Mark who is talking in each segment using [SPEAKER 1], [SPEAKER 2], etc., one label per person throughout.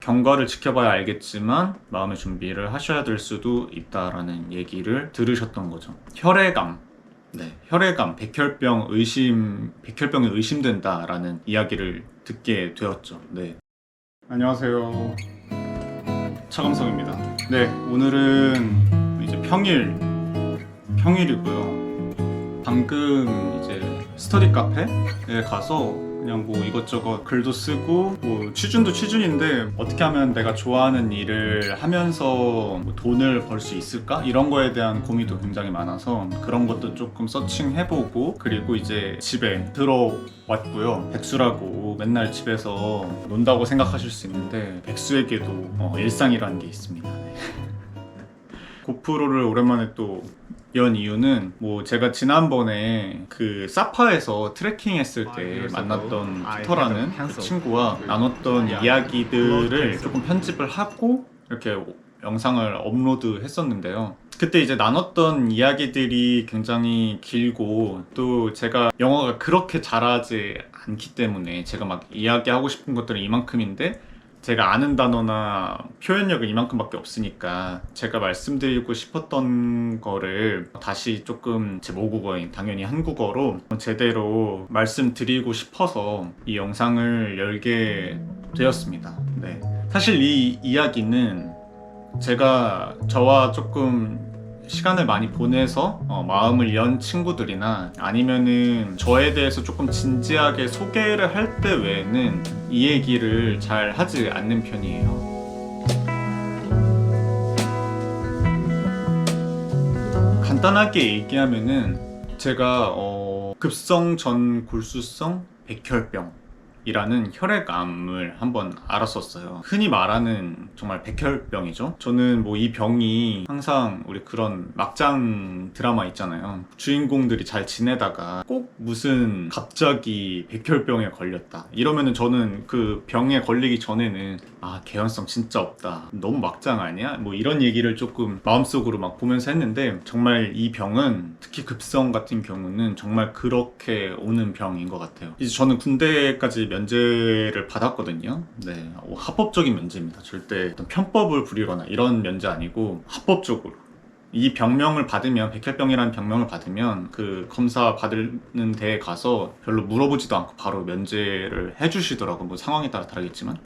[SPEAKER 1] 경과를 지켜봐야 알겠지만 마음의 준비를 하셔야 될 수도 있다라는 얘기를 들으셨던 거죠. 혈액암. 네, 혈액암, 백혈병이 의심된다라는 이야기를 듣게 되었죠. 네. 안녕하세요. 차감성입니다. 네, 오늘은 이제 평일이고요. 방금 이제 스터디 카페에 가서 그냥 뭐 이것저것 글도 쓰고 뭐 취준도 취준인데 어떻게 하면 내가 좋아하는 일을 하면서 뭐 돈을 벌 수 있을까? 이런 거에 대한 고민도 굉장히 많아서 그런 것도 조금 서칭해보고 그리고 이제 집에 들어왔고요. 백수라고 맨날 집에서 논다고 생각하실 수 있는데 백수에게도 일상이라는 게 있습니다. 네. 고프로를 오랜만에 또 연 이유는 뭐 제가 지난번에 그 사파에서 트레킹 했을 때 만났던 피터라는 그 친구와 나눴던 이야기들을 조금 편집을 하고 이렇게 영상을 업로드 했었는데요. 그때 이제 나눴던 이야기들이 굉장히 길고 또 제가 영어가 그렇게 잘하지 않기 때문에 제가 막 이야기하고 싶은 것들은 이만큼인데 제가 아는 단어나 표현력은 이만큼밖에 없으니까 제가 말씀드리고 싶었던 거를 다시 조금 제 모국어인 당연히 한국어로 제대로 말씀드리고 싶어서 이 영상을 열게 되었습니다. 네. 사실 이 이야기는 제가 저와 조금 시간을 많이 보내서 마음을 연 친구들이나 아니면은 저에 대해서 조금 진지하게 소개를 할 때 외에는 이 얘기를 잘 하지 않는 편이에요. 간단하게 얘기하면은 제가 급성 전골수성 백혈병 이라는 혈액암을 한번 알았었어요. 흔히 말하는 정말 백혈병이죠. 저는 뭐 이 병이 항상 우리 그런 막장 드라마 있잖아요. 주인공들이 잘 지내다가 꼭 무슨 갑자기 백혈병에 걸렸다 이러면은 저는 그 병에 걸리기 전에는 개연성 진짜 없다, 너무 막장 아니야? 뭐 이런 얘기를 조금 마음속으로 막 보면서 했는데 정말 이 병은 특히 급성 같은 경우는 정말 그렇게 오는 병인 것 같아요. 이제 저는 군대까지 면제를 받았거든요. 네, 합법적인 면제입니다. 절대 어떤 편법을 부리거나 이런 면제 아니고 합법적으로 이 병명을 받으면, 백혈병이라는 병명을 받으면 그 검사 받는 데에 가서 별로 물어보지도 않고 바로 면제를 해주시더라고요. 뭐 상황에 따라 다르겠지만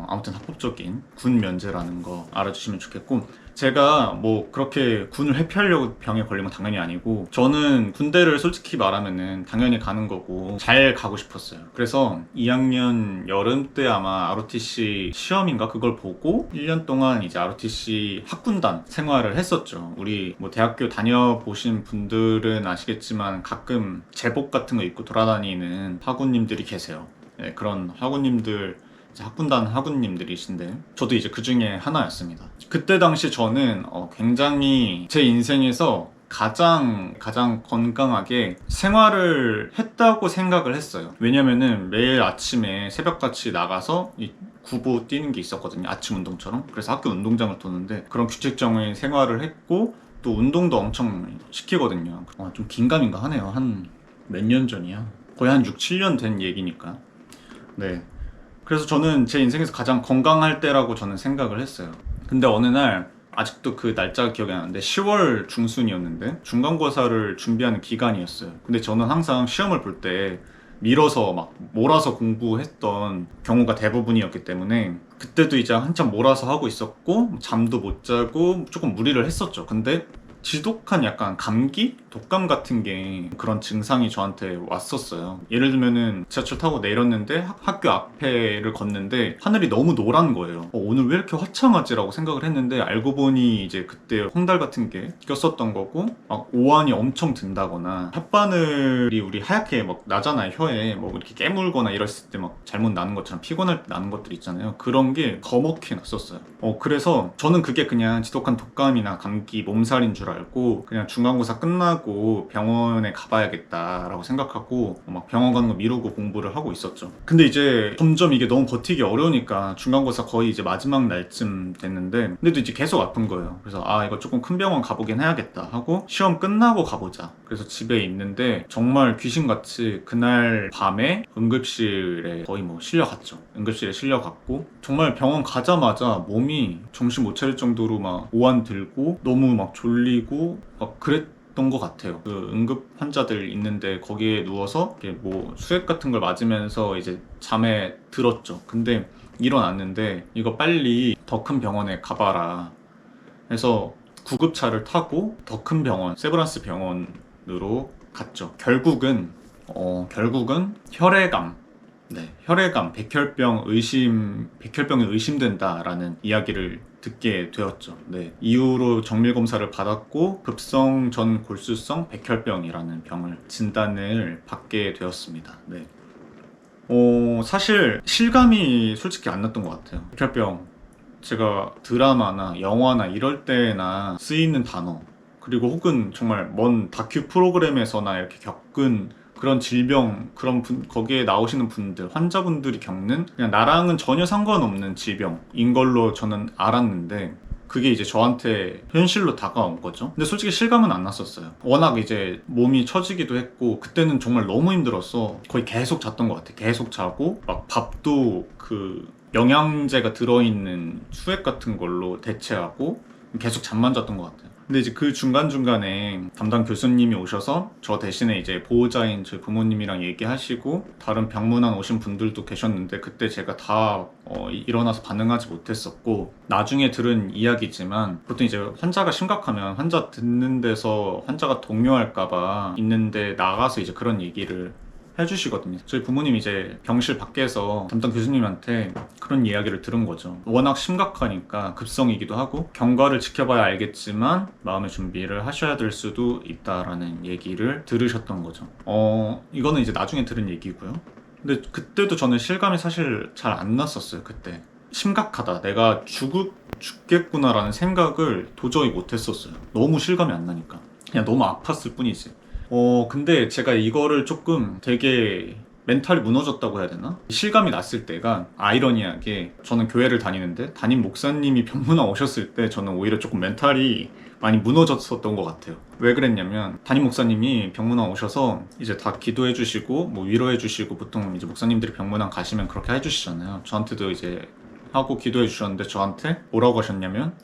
[SPEAKER 1] 아무튼 합법적인 군 면제라는 거 알아주시면 좋겠고, 제가 뭐 그렇게 군을 회피하려고 병에 걸린 건 당연히 아니고 저는 군대를 솔직히 말하면은 당연히 가는 거고 잘 가고 싶었어요. 그래서 2학년 여름 때 아마 ROTC 시험인가 그걸 보고 1년 동안 이제 ROTC 학군단 생활을 했었죠. 우리 뭐 대학교 다녀보신 분들은 아시겠지만 가끔 제복 같은 거 입고 돌아다니는 학우님들이 계세요. 네, 그런 학우님들, 학군단 학우님들이신데 저도 이제 그 중에 하나였습니다. 그때 당시 저는 굉장히 제 인생에서 가장 건강하게 생활을 했다고 생각을 했어요. 왜냐면은 매일 아침에 새벽같이 나가서 이 구보 뛰는 게 있었거든요. 아침 운동처럼. 그래서 학교 운동장을 도는데 그런 규칙적인 생활을 했고 또 운동도 엄청 시키거든요. 좀 긴가민가 하네요. 한 몇 년 전이야. 거의 한 6, 7년 된 얘기니까. 네. 그래서 저는 제 인생에서 가장 건강할 때라고 저는 생각을 했어요. 근데 어느 날, 아직도 그 날짜가 기억이 안 나는데 10월 중순이었는데 중간고사를 준비하는 기간이었어요. 근데 저는 항상 시험을 볼 때 밀어서 막 몰아서 공부했던 경우가 대부분이었기 때문에 그때도 이제 한참 몰아서 하고 있었고 잠도 못 자고 조금 무리를 했었죠. 근데 지독한 약간 감기? 독감 같은 게 그런 증상이 저한테 왔었어요. 예를 들면은 지하철 타고 내렸는데 학교 앞에를 걷는데 하늘이 너무 노란 거예요. 오늘 왜 이렇게 화창하지? 라고 생각을 했는데 알고 보니 이제 그때 홍달 같은 게 꼈었던 거고 막 오한이 엄청 든다거나 혓바늘이 우리 하얗게 막 나잖아요. 혀에 뭐 이렇게 깨물거나 이랬을 때 막 잘못 나는 것처럼 피곤할 때 나는 것들 있잖아요. 그런 게 거먹게 났었어요. 그래서 저는 그게 그냥 지독한 독감이나 감기, 몸살인 줄 알고 그냥 중간고사 끝나고 끝나고 병원에 가봐야겠다라고 생각하고 막 병원 가는 거 미루고 공부를 하고 있었죠. 근데 이제 점점 이게 너무 버티기 어려우니까 중간고사 거의 이제 마지막 날쯤 됐는데 근데도 이제 계속 아픈 거예요. 그래서 이거 조금 큰 병원 가보긴 해야겠다 하고 시험 끝나고 가보자. 그래서 집에 있는데 정말 귀신같이 그날 밤에 응급실에 거의 뭐 실려갔죠. 응급실에 실려갔고 정말 병원 가자마자 몸이 정신 못 차릴 정도로 막 오한 들고 너무 막 졸리고 막 그랬던 것 같아요. 그 응급 환자들 있는데 거기에 누워서 이렇게 뭐 수액 같은 걸 맞으면서 이제 잠에 들었죠. 근데 일어났는데 이거 빨리 더 큰 병원에 가봐라 해서 구급차를 타고 더 큰 병원, 세브란스 병원으로 갔죠. 결국은 혈액암, 혈액암, 백혈병이 의심된다라는 이야기를 듣게 되었죠. 이후로 정밀 검사를 받았고 급성 전 골수성 백혈병이라는 병을 진단을 받게 되었습니다. 사실 실감이 솔직히 안 났던 것 같아요. 백혈병, 제가 드라마나 영화나 이럴 때나 쓰이는 단어, 그리고 혹은 정말 먼 다큐 프로그램에서나 이렇게 겪은 그런 질병, 거기에 나오시는 분들, 환자분들이 겪는 그냥 나랑은 전혀 상관없는 질병인 걸로 저는 알았는데 그게 이제 저한테 현실로 다가온 거죠. 근데 솔직히 실감은 안 났었어요. 워낙 이제 몸이 처지기도 했고 그때는 정말 너무 힘들어서 거의 계속 잤던 것 같아요. 계속 자고 막 밥도 그 영양제가 들어있는 수액 같은 걸로 대체하고 계속 잠만 잤던 것 같아요. 근데 이제 그 중간중간에 담당 교수님이 오셔서 저 대신에 이제 보호자인 저희 부모님이랑 얘기하시고 다른 병문안 오신 분들도 계셨는데 그때 제가 다 일어나서 반응하지 못했었고 나중에 들은 이야기지만 보통 이제 환자가 심각하면 환자 듣는 데서 환자가 동요할까봐 있는데 나가서 이제 그런 얘기를 해주시거든요. 저희 부모님이 이제 병실 밖에서 담당 교수님한테 그런 이야기를 들은 거죠. 워낙 심각하니까 급성이기도 하고 경과를 지켜봐야 알겠지만 마음의 준비를 하셔야 될 수도 있다라는 얘기를 들으셨던 거죠. 이거는 이제 나중에 들은 얘기고요. 근데 그때도 저는 실감이 사실 잘 안 났었어요. 그때 심각하다, 내가 죽겠구나라는 생각을 도저히 못했었어요. 너무 실감이 안 나니까 그냥 너무 아팠을 뿐이지. 근데 제가 이거를 조금 되게 멘탈이 무너졌다고 해야 되나? 실감이 났을 때가 아이러니하게 저는 교회를 다니는데 담임 목사님이 병문안 오셨을 때 저는 오히려 조금 멘탈이 많이 무너졌었던 것 같아요. 왜 그랬냐면 담임 목사님이 병문안 오셔서 이제 다 기도해 주시고 뭐 위로해 주시고 보통 이제 목사님들이 병문안 가시면 그렇게 해 주시잖아요. 저한테도 이제 하고 기도해 주셨는데 저한테 뭐라고 하셨냐면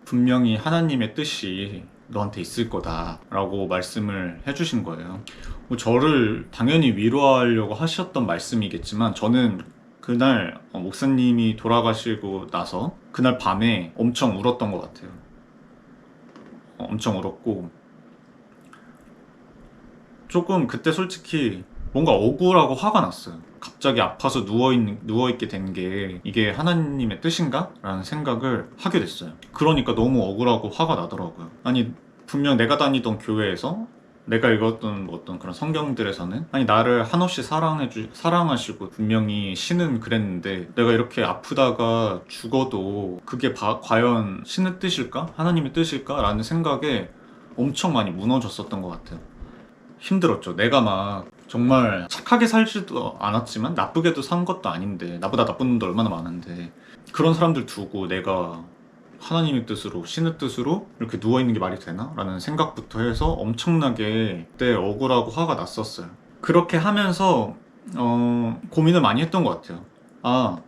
[SPEAKER 1] 분명히 하나님의 뜻이 너한테 있을 거다 라고 말씀을 해주신 거예요. 저를 당연히 위로하려고 하셨던 말씀이겠지만 저는 그날 목사님이 돌아가시고 나서 그날 밤에 엄청 울었던 것 같아요. 엄청 울었고 조금 그때 솔직히 뭔가 억울하고 화가 났어요. 갑자기 아파서 누워있게 된 게 이게 하나님의 뜻인가? 라는 생각을 하게 됐어요. 그러니까 너무 억울하고 화가 나더라고요. 아니 분명 내가 다니던 교회에서 내가 읽었던 어떤 그런 성경들에서는 나를 한없이 사랑하시고 분명히 신은 그랬는데 내가 이렇게 아프다가 죽어도 그게 과연 신의 뜻일까? 하나님의 뜻일까? 라는 생각에 엄청 많이 무너졌었던 것 같아요. 힘들었죠. 내가 막 정말 착하게 살지도 않았지만 나쁘게도 산 것도 아닌데 나보다 나쁜 놈도 얼마나 많은데 그런 사람들 두고 내가 하나님의 뜻으로 신의 뜻으로 이렇게 누워있는 게 말이 되나? 라는 생각부터 해서 엄청나게 그때 억울하고 화가 났었어요. 그렇게 하면서 고민을 많이 했던 것 같아요.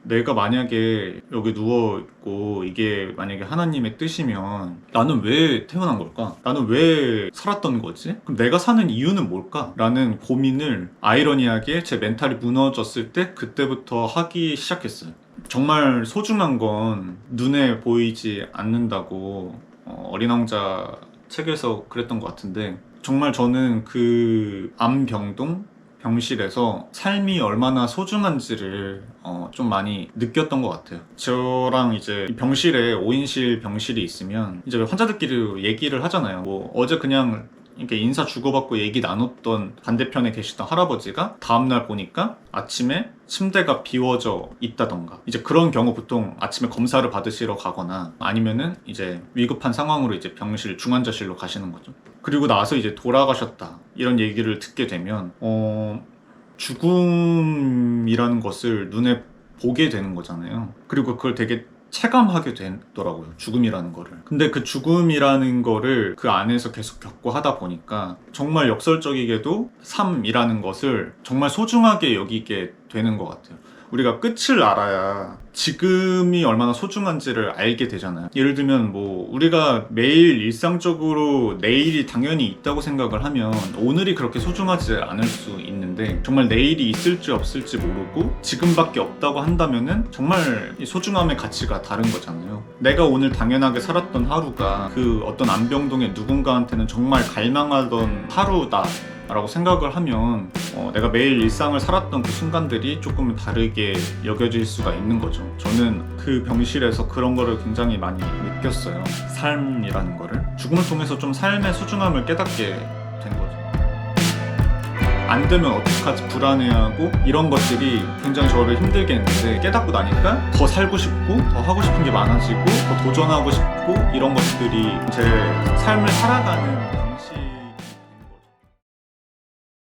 [SPEAKER 1] 내가 만약에 여기 누워있고 이게 만약에 하나님의 뜻이면 나는 왜 태어난 걸까? 나는 왜 살았던 거지? 그럼 내가 사는 이유는 뭘까? 라는 고민을 아이러니하게 제 멘탈이 무너졌을 때 그때부터 하기 시작했어요. 정말 소중한 건 눈에 보이지 않는다고 어린 왕자 책에서 그랬던 것 같은데 정말 저는 그 암병동 병실에서 삶이 얼마나 소중한지를 좀 많이 느꼈던 것 같아요. 저랑 이제 병실에 5인실 병실이 있으면 이제 환자들끼리 얘기를 하잖아요. 뭐 어제 그냥 이렇게 인사 주고받고 얘기 나눴던 반대편에 계시던 할아버지가 다음날 보니까 아침에 침대가 비워져 있다던가, 이제 그런 경우 보통 아침에 검사를 받으시러 가거나 아니면은 이제 위급한 상황으로 이제 병실 중환자실로 가시는 거죠. 그리고 나서 이제 돌아가셨다 이런 얘기를 듣게 되면 죽음이라는 것을 눈에 보게 되는 거잖아요. 그리고 그걸 되게 체감하게 되더라고요, 죽음이라는 거를. 근데 그 죽음이라는 거를 그 안에서 계속 겪고 하다 보니까 정말 역설적이게도 삶이라는 것을 정말 소중하게 여기게 되는 것 같아요. 우리가 끝을 알아야 지금이 얼마나 소중한지를 알게 되잖아요. 예를 들면 뭐 우리가 매일 일상적으로 내일이 당연히 있다고 생각을 하면 오늘이 그렇게 소중하지 않을 수 있는데, 정말 내일이 있을지 없을지 모르고 지금밖에 없다고 한다면은 정말 이 소중함의 가치가 다른 거잖아요. 내가 오늘 당연하게 살았던 하루가 그 어떤 안병동의 누군가한테는 정말 갈망하던 하루다 라고 생각을 하면 내가 매일 일상을 살았던 그 순간들이 조금 다르게 여겨질 수가 있는 거죠. 저는 그 병실에서 그런 거를 굉장히 많이 느꼈어요. 삶이라는 거를. 죽음을 통해서 좀 삶의 소중함을 깨닫게 된 거죠. 안 되면 어떡하지 불안해하고 이런 것들이 굉장히 저를 힘들게 했는데, 깨닫고 나니까 더 살고 싶고 더 하고 싶은 게 많아지고 더 도전하고 싶고 이런 것들이 제 삶을 살아가는